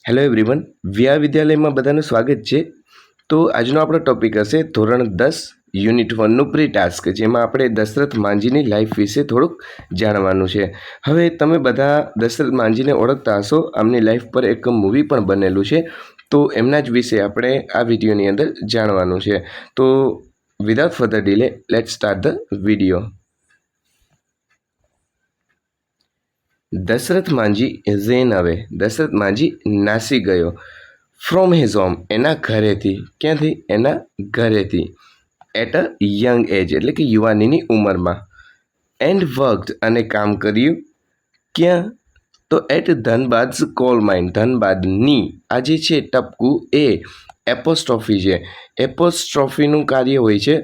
Hello everyone, વ્યા વિદ્યાલયમાં બધાનું સ્વાગત છે. તો આજનો આપણો ટોપિક હશે ધોરણ 10 યુનિટ 1નું પ્રી ટાસ્ક, જેમાં આપણે દશરથ માંઝીની લાઈફ વિશે થોડુંક જાણવાનું છે. હવે તમે બધા દશરથ માંઝીને ઓળખતા હશો. આમની લાઈફ પર એક મૂવી પણ બનેલું છે, તો એમના જ વિશે આપણે આ વિડીયોની અંદર જાણવાનું છે. તો without further delay let's start the video. Dashrath Manjhi ઝેન અવે, દશરથ માંઝી નાસી ગયો. ફ્રોમ હિઝ હોમ, એના ઘરેથી. ક્યાંથી? એના ઘરેથી. એટ અ યંગ એજ, એટલે કે યુવાનીની ઉંમરમાં. એન્ડ વર્કડ, અને કામ કર્યું. ક્યાં? તો એટ ધનબાદ્સ કોલ માઇન, ધનબાદની આ જે છે ટપકું એ એપોસ્ટ્રોફી છે. એપોસ્ટ્રોફીનું કાર્ય હોય છે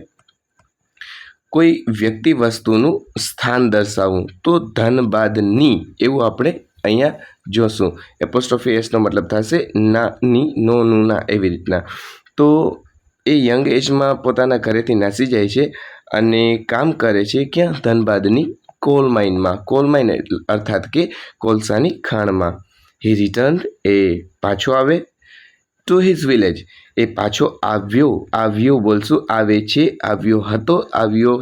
કોઈ વ્યક્તિ વસ્તુનું સ્થાન દર્શાવવું. તો ધનબાદની એવું આપણે અહીંયા જોશું. એપોસ્ટ્રોફી એસનો મતલબ થશે ના, ની, નો, નું, ના, એવી રીતના. તો એ યંગ એજમાં પોતાના ઘરેથી નાસી જાય છે અને કામ કરે છે. ક્યાં? ધનબાદની કોલ માઇનમાં. કોલ માઇન અર્થાત કે કોલસાની ખાણમાં. હી રિટર્ન, એ પાછો આવે. ટુ હિઝ વિલેજ, એ પાછો આવ્યો. આવ્યો બોલશું, આવે છે, આવ્યો હતો, આવ્યો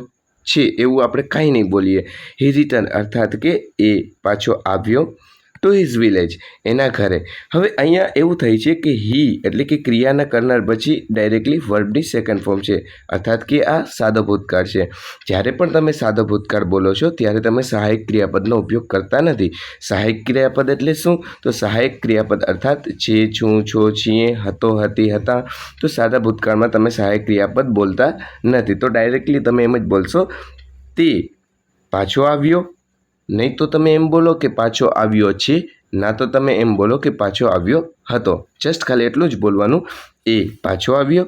છે, એવું આપણે કાંઈ નહીં બોલીએ. હી રિટર્ન અર્થાત કે એ પાછો આવ્યો. ટુ હિઝ વિલેજ, એના ઘરે. હવે અહીંયા એવું થાય છે કે હી એટલે કે ક્રિયાના કરનાર પછી ડાયરેક્ટલી વર્બની સેકન્ડ ફોર્મ છે, અર્થાત કે આ સાદો ભૂતકાળ છે. જ્યારે પણ તમે સાદો ભૂતકાળ બોલો છો ત્યારે તમે સહાયક ક્રિયાપદનો ઉપયોગ કરતા નથી. સહાયક ક્રિયાપદ એટલે શું? તો સહાયક ક્રિયાપદ અર્થાત છે, છું, છો, છીએ, હતો, હતી, હતા. તો સાદા ભૂતકાળમાં તમે સહાયક ક્રિયાપદ બોલતા નથી. તો ડાયરેક્ટલી તમે એમ જ બોલશો તે પાછો આવ્યો. નહીં તો તમે એમ બોલો કે પાછો આવ્યો છે, ના તો તમે એમ બોલો કે પાછો આવ્યો હતો. જસ્ટ ખાલી એટલું જ બોલવાનું. એ પાછો આવ્યો.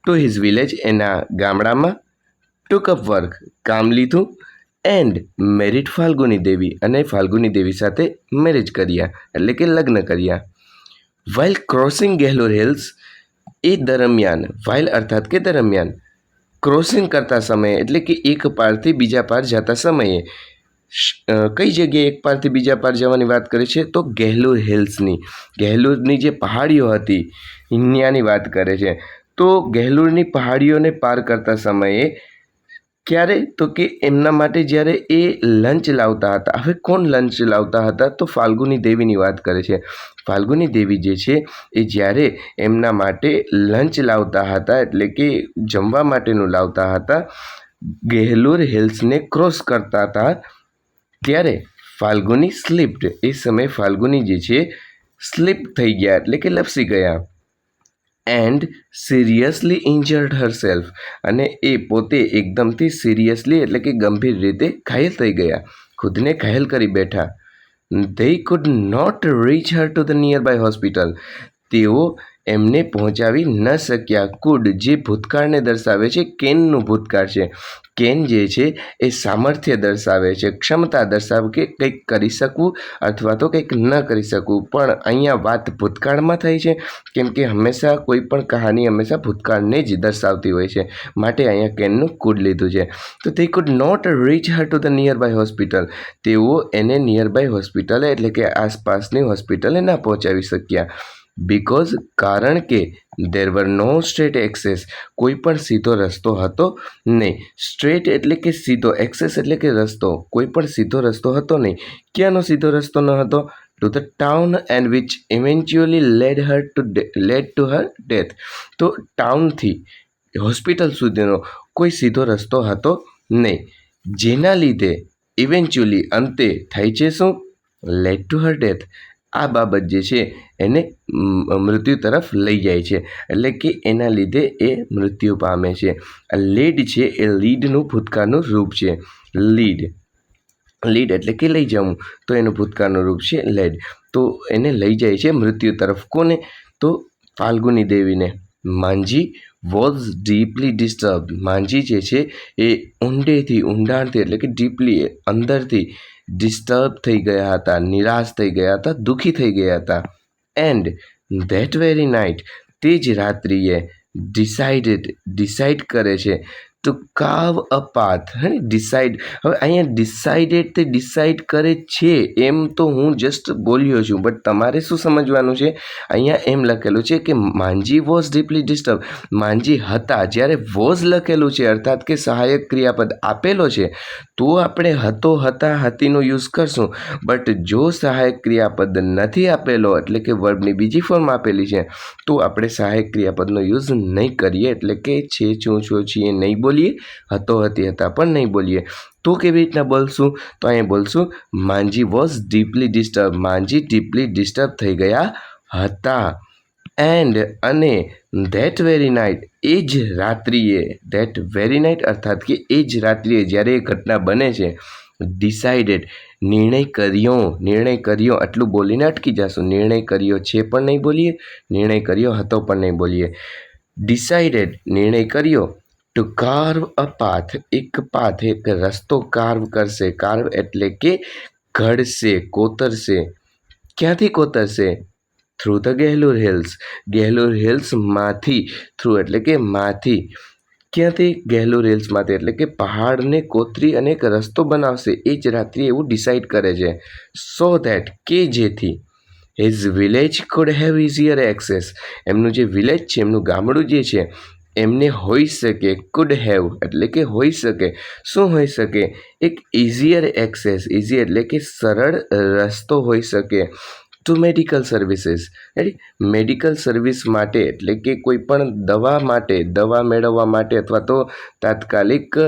ટુ હિઝ વિલેજ, એના ગામડામાં. ટુક અપ વર્ક, કામ લીધું. એન્ડ મેરિડ ફાલ્ગુની દેવી, અને ફાલ્ગુની દેવી સાથે મેરેજ કર્યા, એટલે કે લગ્ન કર્યા. વાઇલ ક્રોસિંગ ગેહલોર હિલ્સ, એ દરમિયાન. વાઇલ અર્થાત કે દરમિયાન. ક્રોસિંગ કરતા સમયે એટલે કે એક પારથી બીજા પાર જતા સમયે. કઈ જગ્યાએ એક પારથી બીજા પાર જવાની વાત કરે છે? તો ગેહલુર હિલ્સની. ગેહલુરની જે પહાડીઓ હતી ત્યાંની વાત કરે છે. તો ગેહલુરની પહાડીઓને પાર કરતા સમયે ક્યારે? તો કે એમના માટે જ્યારે એ લંચ લાવતા હતા. હવે કોણ લંચ લાવતા હતા? તો ફાલ્ગુની દેવીની વાત કરે છે. ફાલ્ગુની દેવી જે છે એ જ્યારે એમના માટે લંચ લાવતા હતા, એટલે કે જમવા માટેનું લાવતા હતા, ગેહલુર હિલ્સને ક્રોસ કરતા હતા, ત્યારે ફાલ્ગુની સ્લીપ્ડ, એ સમયે ફાલ્ગુની જે છે સ્લીપ થઈ ગયા, એટલે કે લપસી ગયા. એન્ડ સિરિયસલી ઇન્જર્ડ હરસેલ્ફ, અને એ પોતે એકદમથી સિરિયસલી એટલે કે ગંભીર રીતે ઘાયલ થઈ ગયા, ખુદને ઘાયલ કરી બેઠા. They could not reach her to the nearby hospital, તેઓ એમને પહોંચાવી ન શક્યા. કુડ જે ભૂતકાળને દર્શાવે છે, કેનનું ભૂતકાળ છે. કેન જે છે એ સામર્થ્ય દર્શાવે છે, ક્ષમતા દર્શાવે કે કંઈક કરી શકવું અથવા તો કંઈક ન કરી શકવું. પણ અહીંયા વાત ભૂતકાળમાં થઈ છે, કેમ કે હંમેશા કોઈ પણ કહાની હંમેશા ભૂતકાળને જ દર્શાવતી હોય છે. માટે અહીંયા કેનનું કુડ લીધું છે. તો તે could not reach her to the nearby hospital, તેઓ એને નિયર બાય હોસ્પિટલે એટલે કે આસપાસની હોસ્પિટલે ના પહોંચાવી શક્યા. બિકોઝ કારણ કે દેર વર નો સ્ટ્રેટ એક્સેસ, કોઈ પણ સીધો રસ્તો હતો નહીં. સ્ટ્રેટ એટલે કે સીધો, એક્સેસ એટલે કે રસ્તો, કોઈ પણ સીધો રસ્તો હતો નહીં. ક્યાંનો સીધો રસ્તો ન હતો? To the town and which eventually lead to her death. તો ટાઉનથી હોસ્પિટલ સુધીનો કોઈ સીધો રસ્તો હતો નહીં, જેના લીધે ઇવેન્ચ્યુઅલી અંતે થાય છે શું? Lead to her death. આ બાબત જે છે એને મૃત્યુ તરફ લઈ જાય છે, એટલે કે એના લીધે એ મૃત્યુ પામે છે. લીડ છે એ લીડનું ભૂતકાળનું રૂપ છે. લીડ, લીડ એટલે કે લઈ જવું, તો એનું ભૂતકાળનું રૂપ છે લેડ. તો એને લઈ જાય છે મૃત્યુ તરફ. કોને? તો ફાલ્ગુની દેવીને. Manjhi was deeply disturb, Manjhi જે છે એ ઊંડેથી, ઊંડાણથી એટલે કે ડીપલી અંદરથી ડિસ્ટર્બ થઈ ગયા હતા, નિરાશ થઈ ગયા હતા, દુઃખી થઈ ગયા હતા. એન્ડ ધેટ વેરી નાઇટ, તે જ રાત્રિએ ડિસાઇડ કરે છે. ટુ કાર્વ અ પાથ. હે ડિસાઇડ. હવે અહીંયા ડિસાઇડેડ તે ડિસાઇડ કરે છે એમ તો હું જસ્ટ બોલ્યો છું, બટ તમારે શું સમજવાનું છે, અહીંયા એમ લખેલું છે કે માંજી વોઝ ડીપલી ડિસ્ટર્બ. માંજી હતા, જ્યારે વોઝ લખેલું છે અર્થાત કે સહાયક ક્રિયાપદ આપેલો છે તો આપણે હતો, હતા, હતીનો યુઝ કરશું. બટ જો સહાયક ક્રિયાપદ નથી આપેલો એટલે કે વર્બની બીજી ફોર્મ આપેલી છે તો આપણે સહાયક ક્રિયાપદનો યુઝ નહીં કરીએ, એટલે કે છે, છું, છો, છીએ નહીં બોલીએ, હતો, હતી, હતા પણ નહીં બોલીએ. તો કેવી રીતના બોલશું, તો અહીંયા બોલશું Manjhi was deeply disturb. Manjhi deeply disturb થઈ ગયા હતા. એન્ડ અને ધેટ વેરી નાઇટ, એ જ રાત્રિએ, ધેટ વેરી નાઇટ અર્થાત કે એ જ રાત્રિએ જ્યારે એ ઘટના બને છે, ડિસાઇડેડ નિર્ણય કર્યો આટલું બોલીને અટકી જશું. નિર્ણય કર્યો છે પણ નહીં બોલીએ, નિર્ણય કર્યો હતો પણ નહીં બોલીએ. ડિસાઇડેડ નિર્ણય કર્યો ટુ કાર્વ અ પાથ, એક પાથ એક રસ્તો કાર્વ કરશે. કાર્વ એટલે કે ઘડશે, કોતરશે. ક્યાંથી કોતરશે? Through the Gehlaur hills. Gehlaur હિલ્સમાંથી, થ્રુ એટલે કે માંથી. ક્યાંથી? ગેહલુર હિલ્સમાંથી, એટલે કે પહાડને કોતરી અને એક રસ્તો બનાવશે એ જ રાત્રિ એવું ડિસાઇડ કરે છે. સો ધેટ કે જેથી his village could have easier access, એમનું જે વિલેજ છે, એમનું ગામડું જે છે એમને હોઈ શકે, કુડ હેવ એટલે કે હોઈ શકે. શું હોઈ શકે? એક ઇઝીયર એક્સેસ. ઇઝી એટલે કે સરળ રસ્તો હોઈ શકે to medical services. Medical service માટે એટલે કે કોઈ પણ દવા માટે, દવા મેળવવા માટે અથવા તો તાત્કાલિક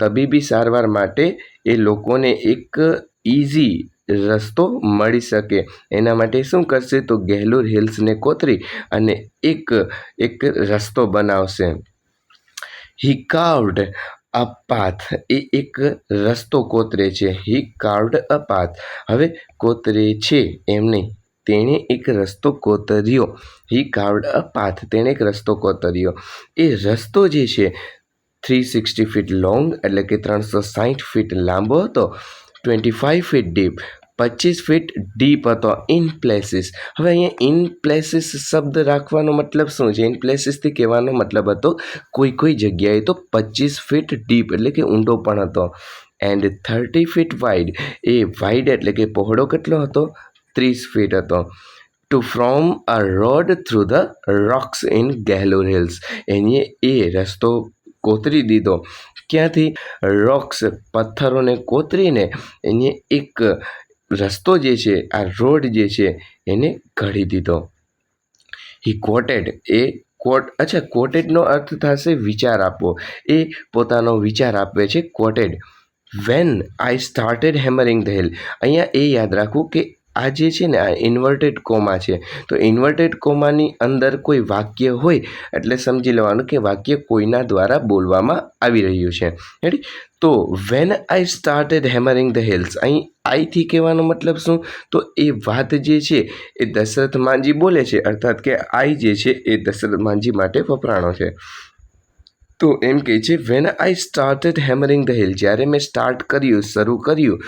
તબીબી સારવાર માટે એ લોકોને એક ઇઝી રસ્તો મળી શકે એના માટે શું કરશે, તો ગેહલુર હિલ્સને કોતરી અને એક રસ્તો બનાવશે. હી કાર્વડ અ પાથ, એ એક રસ્તો કોતરે છે. હી કાર્વડ અ પાથ. હવે કોતરે છે એમ નહીં, તેણે એક રસ્તો કોતર્યો. હી કાર્વડ અ પાથ, તેણે એક રસ્તો કોતર્યો. એ રસ્તો જે છે 360 ફીટ લોંગ એટલે કે 360 ફીટ લાંબો હતો. 25 ફીટ ડીપ, 25 ફીટ ડીપ હતો. In places. હવે અહીંયા ઇન પ્લેસીસ શબ્દ રાખવાનો મતલબ શું છે? ઇન પ્લેસીસથી કહેવાનો મતલબ હતો કોઈ જગ્યાએ તો 25 ફીટ ડીપ એટલે કે ઊંડો પણ હતો. એન્ડ 30 ફીટ વાઇડ, એ વાઇડ એટલે કે પહોળો કેટલો હતો? 30 ફીટ હતો. To from a road through the rocks in Gehlaur hills, એને એ રસ્તો કોતરી દીધો. ક્યાંથી? રોક્સ, પથ્થરોને કોતરીને એને એક રસ્તો જે છે, આ રોડ જે છે એને ઘડી દીધો. હી કોટેડ, એ કોટેડનો અર્થ થશે વિચાર આપવો. એ પોતાનો વિચાર આપે છે, coated. When I started hammering the hill, અહીંયા એ યાદ રાખવું કે આ જે છે ને આ ઇન્વર્ટેડ કોમા છે, તો ઇન્વર્ટેડ કોમાની અંદર કોઈ વાક્ય હોય એટલે સમજી લેવાનું કે વાક્ય કોઈના દ્વારા બોલવામાં આવી રહ્યું છે. રેડી? તો when I started hammering the hills, અહીં આઈથી કહેવાનો મતલબ શું, તો એ વાત જે છે એ દશરથ માંજી બોલે છે, અર્થાત કે આઈ જે છે એ દશરથ માંજી માટે વપરાણો છે. તો એમ કહે છે when I started hammering the hill, જ્યારે મેં સ્ટાર્ટ કર્યું, શરૂ કર્યું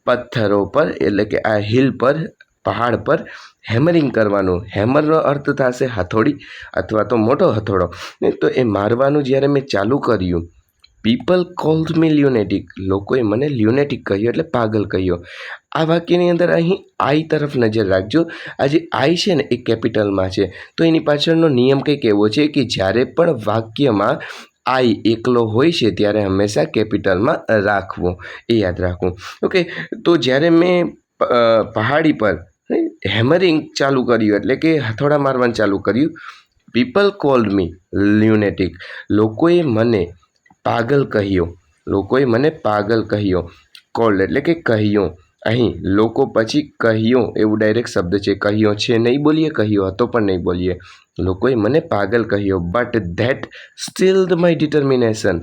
પથ્થરો પર એટલે કે આ હિલ પર, પહાડ પર હેમરિંગ કરવાનું. હેમરનો અર્થ થશે હથોડી અથવા તો મોટો હથોડો. તો એ મારવાનું જ્યારે મેં ચાલુ કર્યું, પીપલ કોલ્ડ મી લ્યુનેટિક, લોકોએ મને લ્યુનેટિક કહ્યું એટલે પાગલ કહ્યો. આ વાક્યની અંદર અહીં આઈ તરફ નજર રાખજો. આ જે આઈ છે ને એ કેપિટલમાં છે, તો એની પાછળનો નિયમ કંઈક એવો છે કે જ્યારે પણ વાક્યમાં આઈ એકલો હોય છે ત્યારે હંમેશા કેપિટલમાં રાખવું, એ યાદ રાખવું. ઓકે, તો જ્યારે મેં પહાડી પર હેમરિંગ ચાલુ કર્યું એટલે કે હથોડા મારવાનું ચાલુ કર્યું, પીપલ કોલ્ડ મી લ્યુનેટિક, લોકોએ મને પાગલ કહ્યો. લોકોએ મને પાગલ કહ્યો. કોલ્ડ એટલે કે કહ્યું. અહીં લોકો પછી કહ્યું એવું ડાયરેક્ટ શબ્દ છે. કહ્યો છે નહીં બોલીએ, કહ્યો હતો પણ નહીં બોલીએ. લોકોએ મને પાગલ કહ્યો. But that steeled my determination,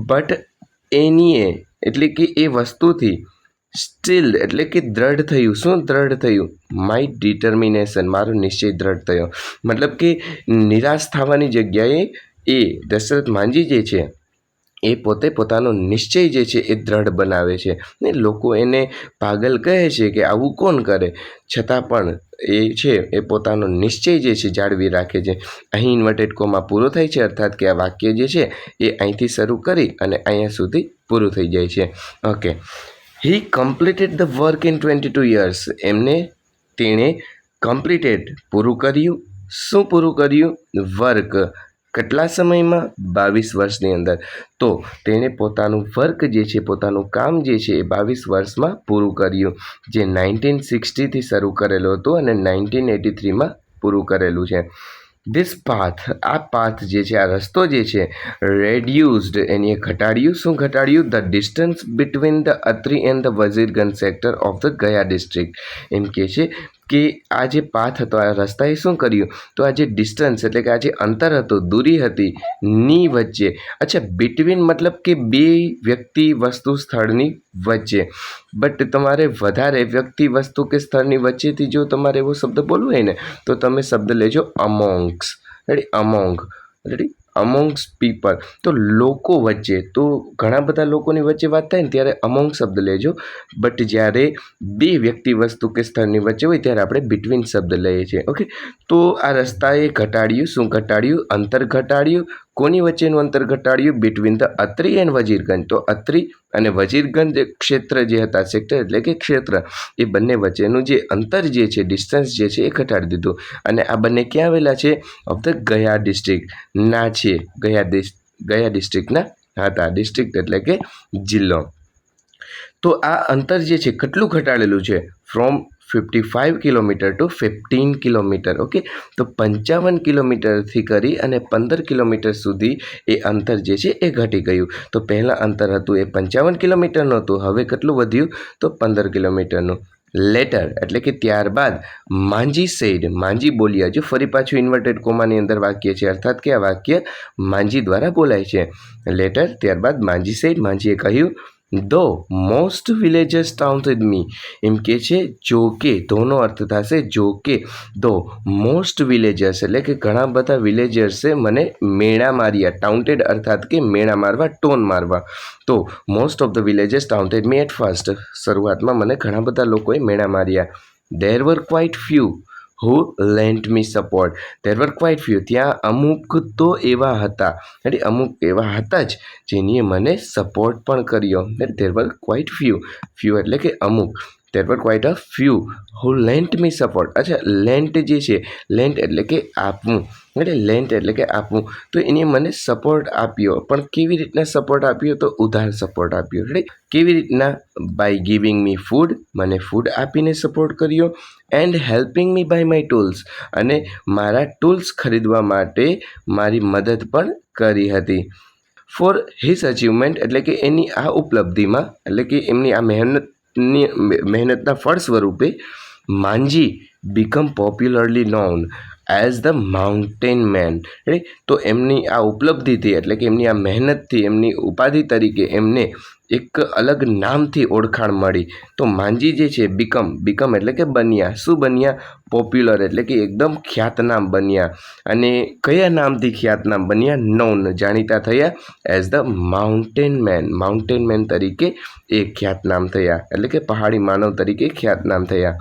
but એનીએ એટલે કે એ વસ્તુથી સ્ટીલ્ડ એટલે કે દ્રઢ થયું. શું દ્રઢ થયું? માય ડિટર્મિનેશન, મારો નિશ્ચય દ્રઢ થયો. મતલબ કે નિરાશ થવાની જગ્યાએ એ દશરથ માંજી જે છે એ પોતે પોતાનો નિશ્ચય જે છે એ દ્રઢ બનાવે છે ને લોકો એને પાગલ કહે છે કે આવું કોણ કરે, છતાં પણ એ છે એ પોતાનો નિશ્ચય જે છે જાળવી રાખે છે. અહીં ઇન્વર્ટેડ કોમા પૂરો થાય છે, અર્થાત કે આ વાક્ય જે છે એ અહીંથી શરૂ કરી અને અહીંયા સુધી પૂરું થઈ જાય છે. Okay, he completed the work in 22 years. તેણે કમ્પ્લીટેડ પૂરું કર્યું. શું પૂરું કર્યું? વર્ક. કેટલા સમયમાં? 22 વર્ષની અંદર. તો તેણે પોતાનું વર્ક જે છે, પોતાનું કામ જે છે એ 22 વર્ષમાં પૂરું કર્યું, જે 1960થી શરૂ કરેલું હતું અને 1983માં પૂરું કરેલું છે. ધીસ પાથ, આ પાથ જે છે, આ રસ્તો જે છે, રેડ્યુઝડ, એની ઘટાડ્યું. શું ઘટાડ્યું? The distance between the Atri and the Wazirganj sector of the Gaya district. એમ કહે છે કે આ જે પાથ હતો, આ રસ્તાએ શું કર્યું? તો આ જે ડિસ્ટન્સ એટલે કે આ જે અંતર હતું, દૂરી હતી ની વચ્ચે. અચ્છા, બિટવીન મતલબ કે બે વ્યક્તિ, વસ્તુ, સ્થળની વચ્ચે. બટ તમારે વધારે વ્યક્તિ, વસ્તુ કે સ્થળની વચ્ચેથી જો તમારે એવો શબ્દ બોલવો હોય ને તો તમે શબ્દ લેજો અમોંગ્સ. રેડી? અમોંગ. રેડી? અમોંગ્સ પીપલ. તો લોકો વચ્ચે, તો ઘણા બધા લોકોની વચ્ચે વાત થાય ને ત્યારે અમોંગ શબ્દ લેજો. બટ જ્યારે બે વ્યક્તિ, વસ્તુ કે સ્થળની વચ્ચે હોય ત્યારે આપણે બિટવીન શબ્દ લઈએ છીએ. ઓકે, તો આ રસ્તાએ ઘટાડ્યું. શું ઘટાડ્યું? અંતર ઘટાડ્યું. કોની વચ્ચેનું અંતર ઘટાડ્યું? Between the Atri and Wazirganj. તો અત્રી અને વજીરગંજ ક્ષેત્ર જે હતા, સેક્ટર એટલે કે ક્ષેત્ર, એ બંને વચ્ચેનું જે અંતર જે છે, ડિસ્ટન્સ જે છે એ ઘટાડી દીધું. અને આ બંને ક્યાં આવેલા છે? ઓફ ધ ગયા ડિસ્ટ્રિક્ટ ના છે. ગયા ડિસ્ટ્રિક્ટના હતા. ડિસ્ટ્રિક્ટ એટલે કે જિલ્લો. તો આ અંતર જે છે કેટલું ઘટાડેલું છે? From 55 kilometre to 15 kilometre. Okay, તો 55 કિલોમીટરથી કરી અને 15 કિલોમીટર સુધી એ અંતર જે છે એ ઘટી ગયું. તો પહેલાં અંતર હતું એ 55 કિલોમીટરનું હતું, હવે કેટલું વધ્યું? તો 15 કિલોમીટરનું. લેટર એટલે કે ત્યારબાદ માંજી સેડ, માંજી બોલ્યા. જો ફરી પાછું ઇન્વર્ટેડ કોમાની અંદર વાક્ય છે, અર્થાત કે આ વાક્ય માંજી દ્વારા બોલાય છે. લેટર, ત્યારબાદ માંજી સેડ, માંજીએ કહ્યું, though most villagers taunts with me. એમ કે છે જો કે, ધોનો અર્થ થશે જો કે, ધો મોસ્ટ વિલેજર્સ એટલે કે ઘણા બધા વિલેજર્સે મને મેણા માર્યા. ટાઉન્ટેડ અર્થાત કે મેણા મારવા, ટોન મારવા. તો most of the villagers taunted me at first. શરૂઆતમાં મને ઘણા બધા લોકોએ મેણા માર્યા. There were quite few who lent me support. There were quite few, ત્યાં અમુક તો એવા હતા, એટલે અમુક એવા હતા જ જેનીએ મને સપોર્ટ પણ કર્યો. There were quite few, few એટલે કે અમુક. There were quite a few who lent me support. અચ્છા, લેન્ટ જે છે, લેન્ટ એટલે કે આપવું, એટલે લેન્ટ એટલે કે આપવું. તો એને મને સપોર્ટ આપ્યો. પણ કેવી રીતના સપોર્ટ આપ્યો? તો ઉધાર સપોર્ટ આપ્યો. રાઈટ? કેવી રીતના? બાય ગિવિંગ મી ફૂડ, મને ફૂડ આપીને સપોર્ટ કર્યો. And helping me by my tools, અને મારા ટૂલ્સ ખરીદવા માટે મારી મદદ પણ કરી હતી. ફોર હિઝ અચીવમેન્ટ એટલે કે એની આ ઉપલબ્ધિમાં, એટલે કે એમની આ મહેનતના ફળ સ્વરૂપે Manjhi become popularly known as the mountain man. તો એમની આ ઉપલબ્ધિથી એટલે કે એમની આ મહેનતથી એમની ઉપાધિ તરીકે એમને એક અલગ નામથી ઓળખાણ મળી. તો માંજી જે છે બીકમ એટલે કે બન્યા. શું બન્યા? પોપ્યુલર એટલે કે એકદમ ખ્યાતનામ બન્યા. અને કયા નામથી ખ્યાતનામ બન્યા? નોન, જાણીતા થયા. એઝ ધ માઉન્ટેન મેન તરીકે એ ખ્યાતનામ થયા, એટલે કે પહાડી માનવ તરીકે ખ્યાતનામ થયા.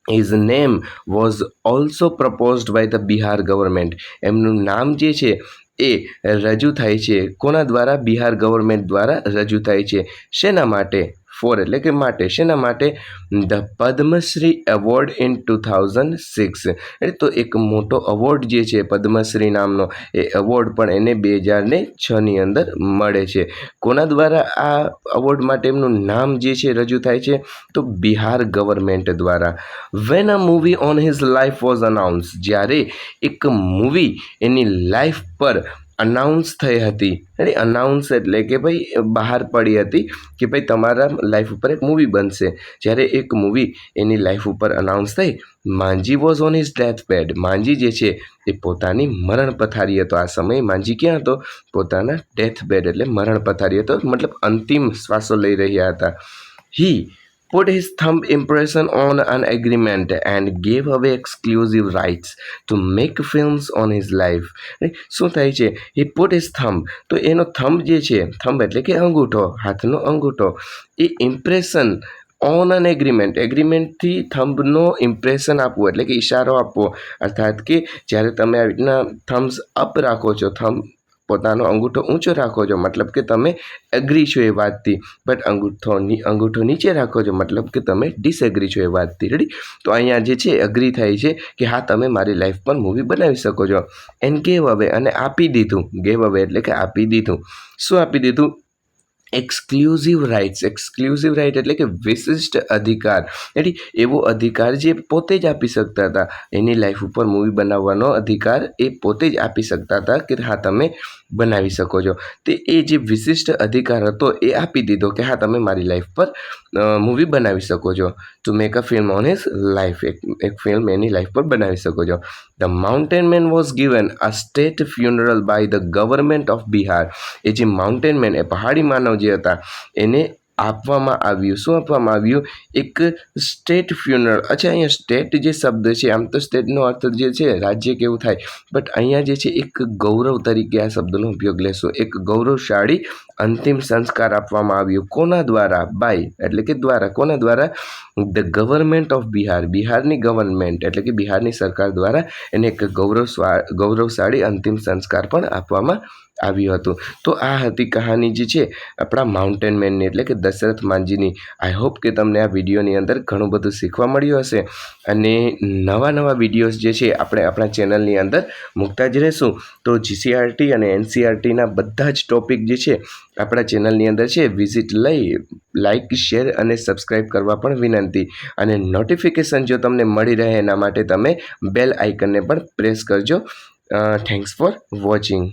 His name was also proposed by the Bihar government. એમનું નામ જે છે એ રજૂ થાય છે કોના દ્વારા? બિહાર ગવર્મેન્ટ દ્વારા રજૂ થાય છે. શેના માટે? ફોર એટલે કે માટે. શેના માટે? The Padmashri award in 2006. તો એક મોટો અવોર્ડ જે છે પદ્મશ્રી નામનો, એ એવોર્ડ પણ એને 2006ની અંદર મળે છે. કોના દ્વારા આ અવોર્ડ માટે એમનું નામ જે છે રજૂ થાય છે? તો બિહાર ગવર્મેન્ટ દ્વારા. Van a movie on his life was announce, જ્યારે એક મૂવી એની લાઈફ પર અનાઉન્સ થઈ હતી. અનાઉન્સ એટલે કે ભાઈ બહાર પડી હતી કે ભાઈ તમારા લાઈફ ઉપર એક મૂવી બનશે. જ્યારે એક મૂવી એની લાઈફ ઉપર અનાઉન્સ થઈ, Manjhi was on his death bed. Manjhi જે છે એ પોતાની મરણ પથારી હતો. આ સમયે માંજી ક્યાં હતો? પોતાના ડેથ બેડ એટલે મરણ પથારી હતો, મતલબ અંતિમ શ્વાસો લઈ રહ્યા હતા. હી put his thumb impression on an agreement and gave away exclusive rights to make films on his life. શું થાય છે? he put his thumb, તો એનો થંબ જે છે, થંબ એટલે કે અંગૂઠો, હાથનો અંગૂઠો, એ ઇમ્પ્રેશન ઓન એન એગ્રીમેન્ટથી થંબનો ઇમ્પ્રેશન આપવું એટલે કે ઇશારો આપવો, અર્થાત કે જ્યારે તમે આવી રીતના થમ્સ અપ રાખો છો, થંબ પોતાનો અંગૂઠો ઊંચો રાખો છો, મતલબ કે તમે એગ્રી છો એ વાતથી, બટ અંગૂઠો નીચે રાખો છો, મતલબ કે તમે ડિસએગ્રી છો એ વાતથી. રેડી? તો અહીંયા જે છે એગ્રી થાય છે કે હા તમે મારી લાઈફ પર મૂવી બનાવી શકો છો. એન્ડ ગેવ અવે, અને આપી દીધું. ગેવ અવે એટલે કે આપી દીધું. શું આપી દીધું? એક્સક્લુઝિવ રાઇટ એટલે કે વિશિષ્ટ અધિકાર. એટલે એવો અધિકાર જે પોતે જ આપી શકતા હતા, એની લાઈફ ઉપર મૂવી બનાવવાનો અધિકાર એ પોતે જ આપી શકતા હતા કે હા તમે બનાવી શકો છો. તે એ જે વિશિષ્ટ અધિકાર હતો એ આપી દીધો કે હા તમે મારી લાઈફ પર મૂવી બનાવી શકો છો. To make a film on his life, એક ફિલ્મ એની લાઈફ પર બનાવી શકો છો. The mountain man was given a state funeral by the government of Bihar. એ જે માઉન્ટેન મેન, એ પહાડી માનવ જે હતા, એને આપવામાં આવ્યું. શું આપવામાં આવ્યું? એક સ્ટેટ ફ્યુનરલ. અચ્છા, અહીંયા સ્ટેટ જે શબ્દ છે, આમ તો સ્ટેટનો અર્થ જે છે રાજ્ય કેવું થાય, બટ અહીંયા જે છે એક ગૌરવ તરીકે આ શબ્દનો ઉપયોગ લેશો. એક ગૌરવશાળી અંતિમ સંસ્કાર આપવામાં આવ્યું. કોના દ્વારા? બાય એટલે કે દ્વારા. કોના દ્વારા? The government of Bihar. બિહારની ગવર્મેન્ટ એટલે કે બિહારની સરકાર દ્વારા એને એક ગૌરવશાળી અંતિમ સંસ્કાર પણ આપવામાં આવ્યું હતું. તો આ હતી કહાની જે છે આપણા માઉન્ટેન મેનની એટલે કે દશરથ માંઝીની. આઈ હોપ કે તમને આ વિડીયોની અંદર ઘણું બધું શીખવા મળ્યું હશે, અને નવા વિડીયોઝ જે છે આપણે આપણા ચેનલની અંદર મૂકતા જ રહેશું. તો જીસીઆરટી અને એનસીઆરટીના બધા જ ટોપિક જે છે આપણા ચેનલની અંદર છે, વિઝિટ લઈ લાઇક, શેર અને સબસ્ક્રાઈબ કરવા પણ વિનંતી. અને નોટિફિકેશન જો તમને મળી રહે એના માટે તમે બેલ આઇકનને પણ પ્રેસ કરજો. Thanks for watching.